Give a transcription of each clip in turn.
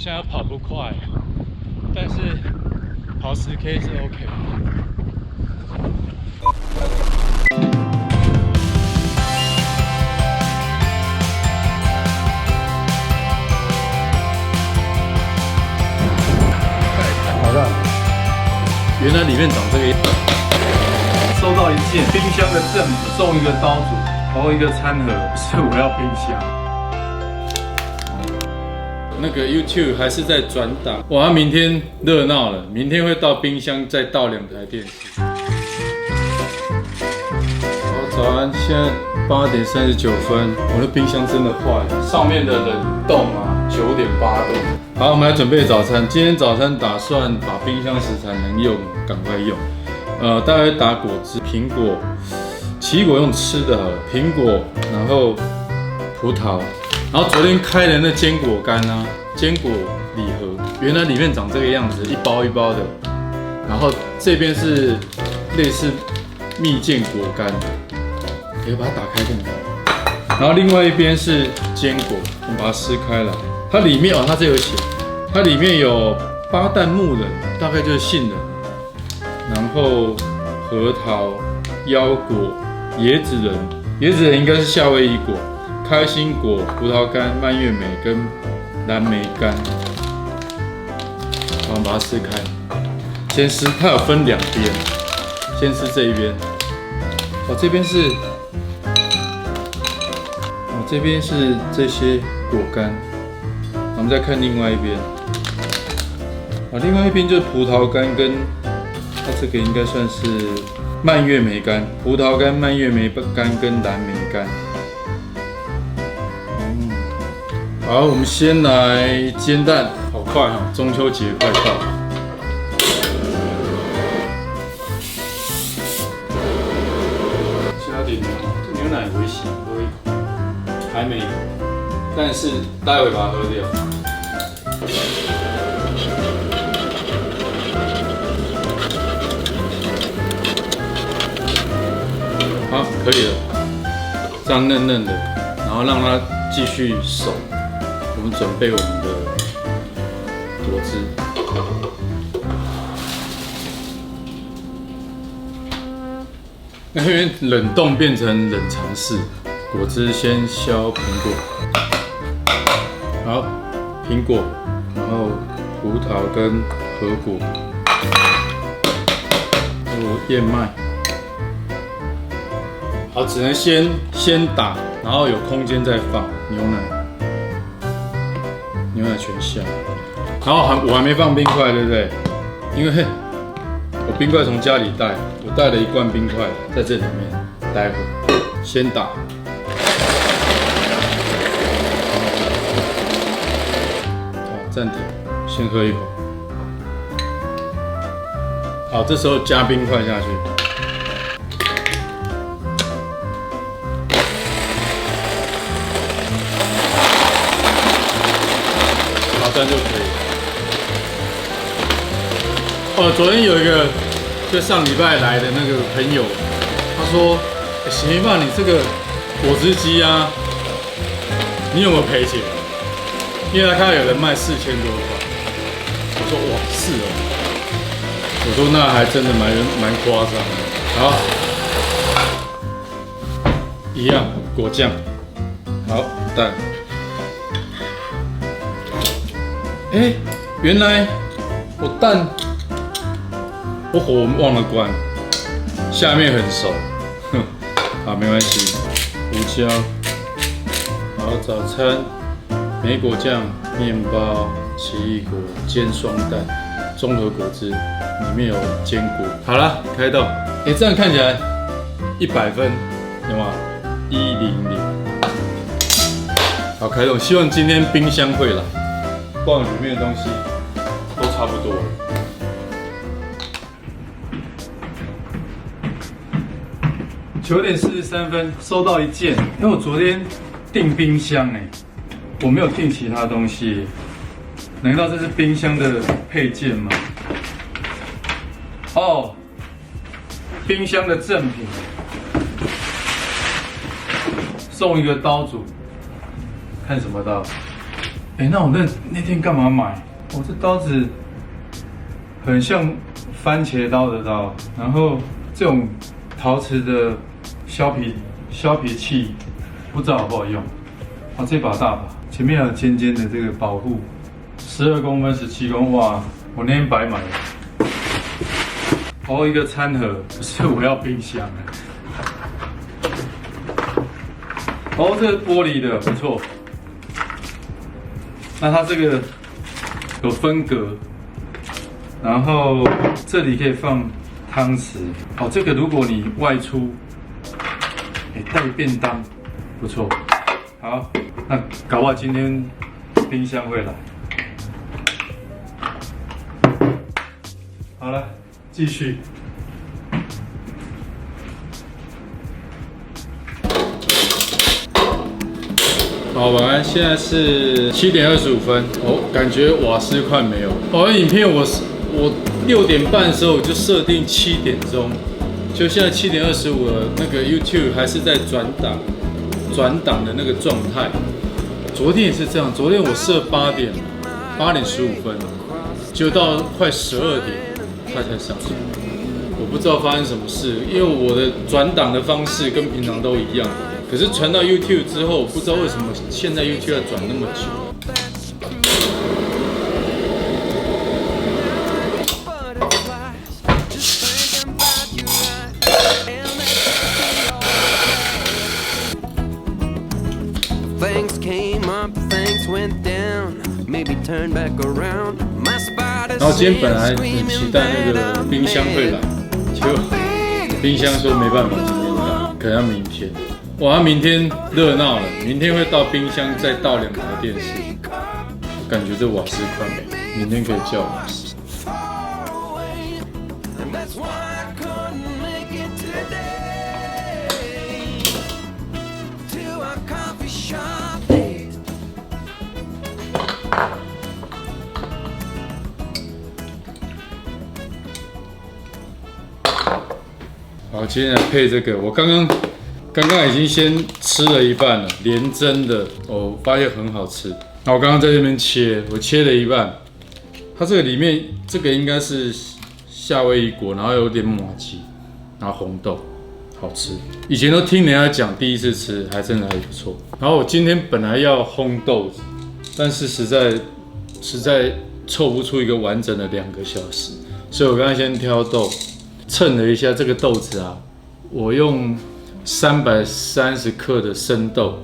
像要跑不快，但是跑10K 是 OK。好的，原来里面长这个样子。收到一件冰箱的赠品，送一个刀组，然后一个餐盒，所以我要冰箱。那个 YouTube 还是在转档，哇！明天热闹了，明天会到冰箱再倒2台电视。好，早安，现在8点39分，我的冰箱真的坏了，上面的冷冻啊9.8度。好，我们来准备早餐。今天早餐打算把冰箱食材能用赶快用。大概打果汁、苹果、奇异果用吃的好了，苹果，然后葡萄，然后昨天开的那坚果干啊，坚果礼盒，原来里面长这个样子，一包一包的，然后这边是类似蜜饯果干，可以把它打开看看，然后另外一边是坚果，我们把它撕开来，它里面它这有写，它里面有巴旦木仁，大概就是杏仁。然后核桃、腰果、椰子仁，椰子仁应该是夏威夷果、开心果、葡萄干、蔓越莓跟蓝莓干。我们把它撕开，先撕，它有分2边，先撕这一边。这边是，这边是这些果干。我们再看另外一边，另外一边就是葡萄干跟。它这个应该算是蔓越莓干、葡萄干、蔓越莓干跟蓝莓干。好，我们先来煎蛋，好快哈，中秋节快到了。加点牛，这牛奶微咸，喝一口，还没有，但是待会把它喝掉。好，可以了，这样嫩嫩的，然后让它继续熟。我们准备我们的果汁。因为冷冻变成冷藏式，果汁先削苹果，好，苹果，然后葡萄跟核果，还有燕麦。好，只能先打，然后有空间再放牛奶全下，然后我还没放冰块，对不对？因为我冰块从家里带，我带了1罐冰块在这里面，待会先打。好，暂停，先喝一口。好，这时候加冰块下去。这样就可以。昨天有一个就上礼拜来的那个朋友，他说：“喜明爸，你这个果汁机啊，你有没有赔钱？”因为他看到有人卖4000多块。我说：“哇，是哦。”我说：“那还真的蛮夸张的。”好，一样果酱，好蛋。原来我蛋我火忘了关，下面很熟，好没关系，胡椒，好早餐，莓果酱、面包、奇异果、煎双蛋、综合果汁，里面有坚果。好了，开动，这样看起来100分，有吗？100，好开动，希望今天冰箱会来。不然里面的东西都差不多了。9点43分，收到一件，因为我昨天订冰箱我没有订其他东西，难道这是冰箱的配件吗？哦，冰箱的赠品，送一个刀组，看什么刀？那我那天干嘛买？我这刀子很像番茄刀的刀，然后这种陶瓷的削皮器，不知道好不好用。这把大把，前面还有尖尖的这个保护，12公分、17公分，哇！我那天白买了。一个餐盒，不是我要冰箱。这个玻璃的不错。那它这个有分隔，然后这里可以放汤匙。这个如果你外出，带便当，不错。好，那搞不好今天冰箱会来。好了，继续。好，晚安，现在是7点25分。感觉瓦斯快没有。影片我6点半的时候我就设定7点钟，就现在7点25了。那个 YouTube 还是在转档的那个状态。昨天也是这样，昨天我设8点15分，就到快12点它才上线。我不知道发生什么事，因为我的转档的方式跟平常都一样。可是传到 YouTube 之后，不知道为什么现在 YouTube 要转那么久。然后今天本来很期待那个冰箱会来，结果冰箱说没办法今天来，可能要明天。明天热闹了，明天会到冰箱，再到2台电视。感觉这瓦斯快没，明天可以叫瓦斯。好，今天来配这个，我刚刚已经先吃了一半了，连蒸的，我发现很好吃。那我刚刚在这边切，我切了一半，它这个里面这个应该是夏威夷果，然后有点麻糬，然后红豆，好吃。以前都听人家讲，第一次吃还真的还不错。然后我今天本来要烘豆子，但是实在凑不出一个完整的2个小时，所以我刚才先挑豆，称了一下这个豆子啊，我用330克的生豆，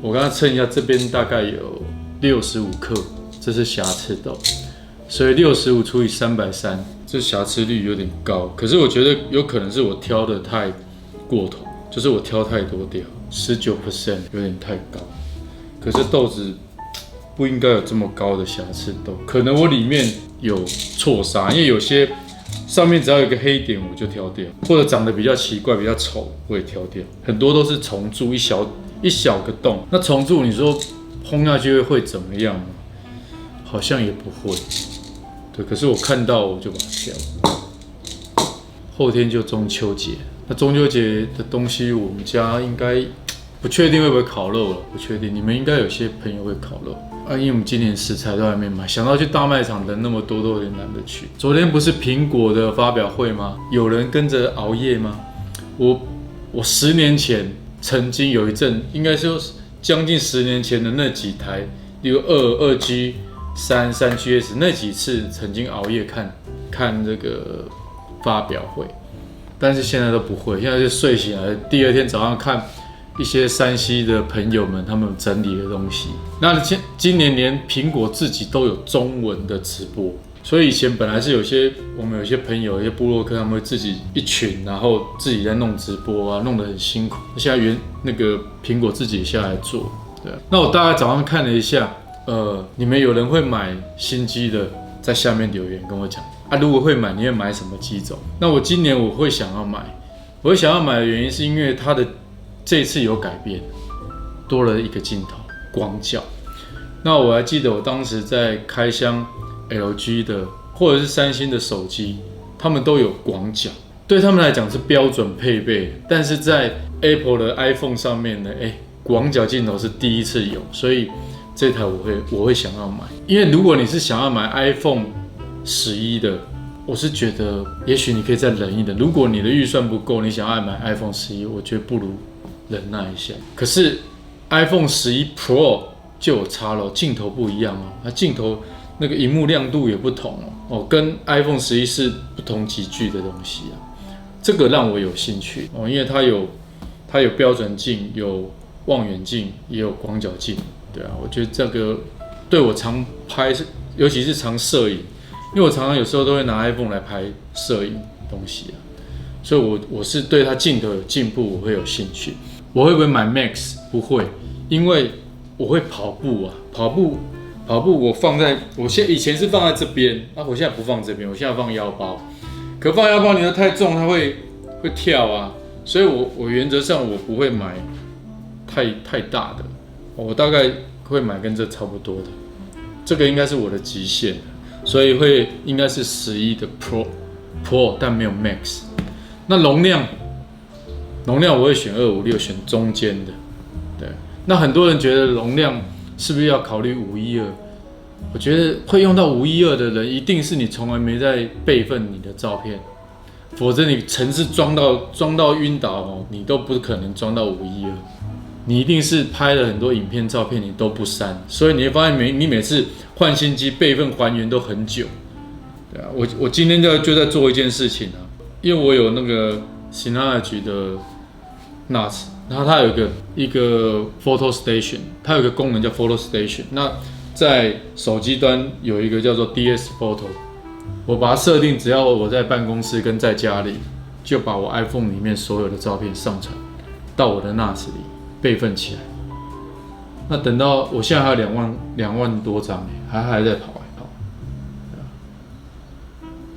我刚刚称一下，这边大概有65克，这是瑕疵豆，所以65除以330，这瑕疵率有点高。可是我觉得有可能是我挑的太过头，就是我挑太多掉，19% 有点太高。可是豆子不应该有这么高的瑕疵豆，可能我里面有错杀，因为有些上面只要有一个黑点我就挑掉，或者长得比较奇怪、比较丑我也挑掉。很多都是虫蛀，一小个洞。那虫蛀你说烘下去会怎么样吗？好像也不会。对，可是我看到我就把它挑了。后天就中秋节，那中秋节的东西我们家应该不确定会不会烤肉了，不确定。你们应该有些朋友会烤肉。因为我们今年食材都还没买，想到去大卖场等那么多都有点懒得去。昨天不是苹果的发表会吗？有人跟着熬夜吗？我10年前曾经有一阵，应该说将近10年前的那几台，例如2G、3GS 那几次曾经熬夜看这个发表会，但是现在都不会，现在就睡醒来第2天早上看一些3C的朋友们他们整理的东西。那今年连苹果自己都有中文的直播，所以以前本来是我们有些朋友、有些部落客他们会自己一群，然后自己在弄直播啊，弄得很辛苦。现在那个苹果自己下来做，对。那我大概早上看了一下，你们有人会买新机的，在下面留言跟我讲啊，如果会买，你会买什么机种？那我今年我会想要买的原因是因为它的这次有改变，多了一个镜头，广角。那我还记得我当时在开箱 LG 的或者是三星的手机，他们都有广角，对他们来讲是标准配备，但是在 Apple 的 iPhone 上面呢，广角镜头是第一次有，所以这台我会想要买，因为如果你是想要买 iPhone 11的，我是觉得也许你可以再忍一忍。如果你的预算不够，你想要买 iPhone 11，我觉得不如忍耐一下。可是 iPhone 11 Pro 就有差了，镜头不一样哦，它镜头那个萤幕亮度也不同哦，跟 iPhone 11是不同级距的东西啊。这个让我有兴趣哦，因为它有标准镜，有望远镜，也有广角镜，对啊，我觉得这个对我常拍，尤其是常摄影。因为我常常有时候都会拿 iPhone 来拍摄影东西啊，所以我是对它镜头有进步，我会有兴趣。我会不会买 Max？ 不会，因为我会跑步啊，跑步我以前是放在这边，我现在不放这边，我现在放腰包。可放腰包你又太重，它会跳啊，所以我原则上我不会买太大的，我大概会买跟这差不多的，这个应该是我的极限。所以应该是11的 Pro， 但没有 Max。那容量我会选256，选中间的。对，那很多人觉得容量是不是要考虑512？我觉得会用到512的人，一定是你从来没在备份你的照片，否则你程式装到晕倒哦，你都不可能装到512。你一定是拍了很多影片、照片，你都不删，所以你会发现你每次换新机备份还原都很久。对啊，我今天就在做一件事情啊，因为我有那个 Synology 的 NAS， 然后它有一个 Photo Station， 它有一个功能叫 Photo Station。那在手机端有一个叫做 DS Photo， 我把它设定，只要我在办公室跟在家里，就把我 iPhone 里面所有的照片上传到我的 NAS 里。备份起来，那等到我现在还有2万多张还在跑，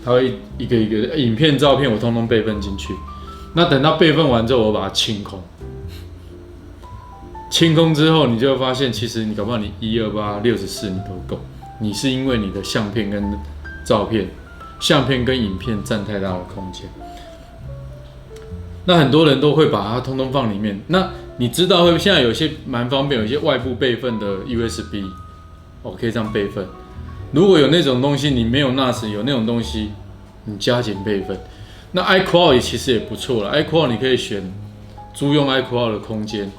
它会一个影片、照片我通通备份进去。那等到备份完之后，我把它清空。清空之后，你就会发现，其实你搞不好你128、64你都够。你是因为你的相片跟照片、相片跟影片占太大的空间。那很多人都会把它通通放里面。那你知道现在有些蛮方便，有一些外部备份的 USB， 可以这样备份。如果有那种东西你没有 NAS， 有那种东西，你加减备份。那 iCloud 其实也不错了 ，iCloud 你可以选租用 iCloud 的空间，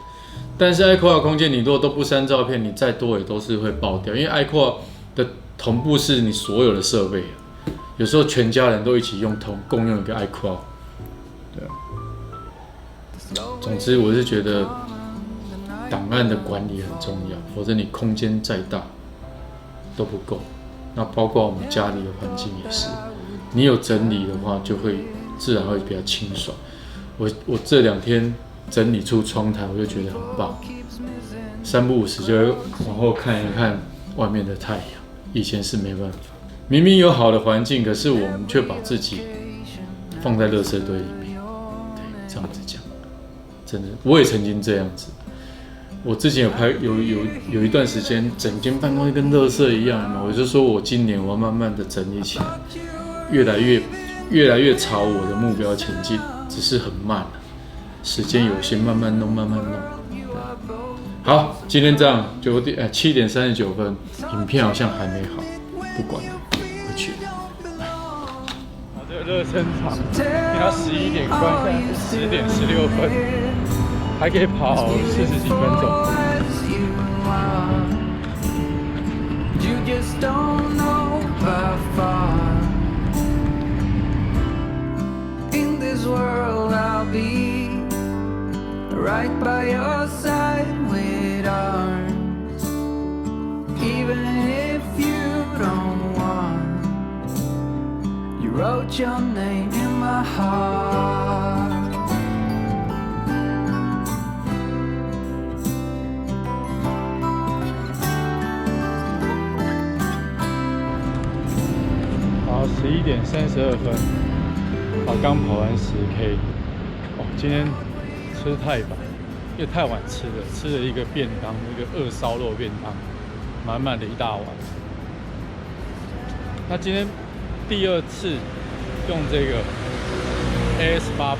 但是 iCloud 的空间你如果都不删照片，你再多也都是会爆掉，因为 iCloud 的同步是你所有的设备，有时候全家人都一起共用一个 iCloud， 对啊。总之，我是觉得档案的管理很重要，否则你空间再大都不够。那包括我们家里的环境也是，你有整理的话，就会自然会比较清爽。我这2天整理出窗台，我就觉得很棒。3不5时就会往后看一看外面的太阳，以前是没办法。明明有好的环境，可是我们却把自己放在垃圾堆里面。对，这样子讲。真的，我也曾经这样子。我之前有一段时间，整间办公室跟垃圾一样嘛，我就说我今年我要慢慢的整理起来，越来越朝我的目标前进，只是很慢，时间有限，慢慢弄。好，今天这样7点39分，影片好像还没好，不管了，回去。这个热身场，要11点关，现在10点16分，还可以跑40几分钟。Wrote your name in my heart.好，11点32分，刚跑完10K。今天吃太饱，因为太晚吃了一个便当，一个2烧肉便当，满满的一大碗。那今天第2次用这个 AS800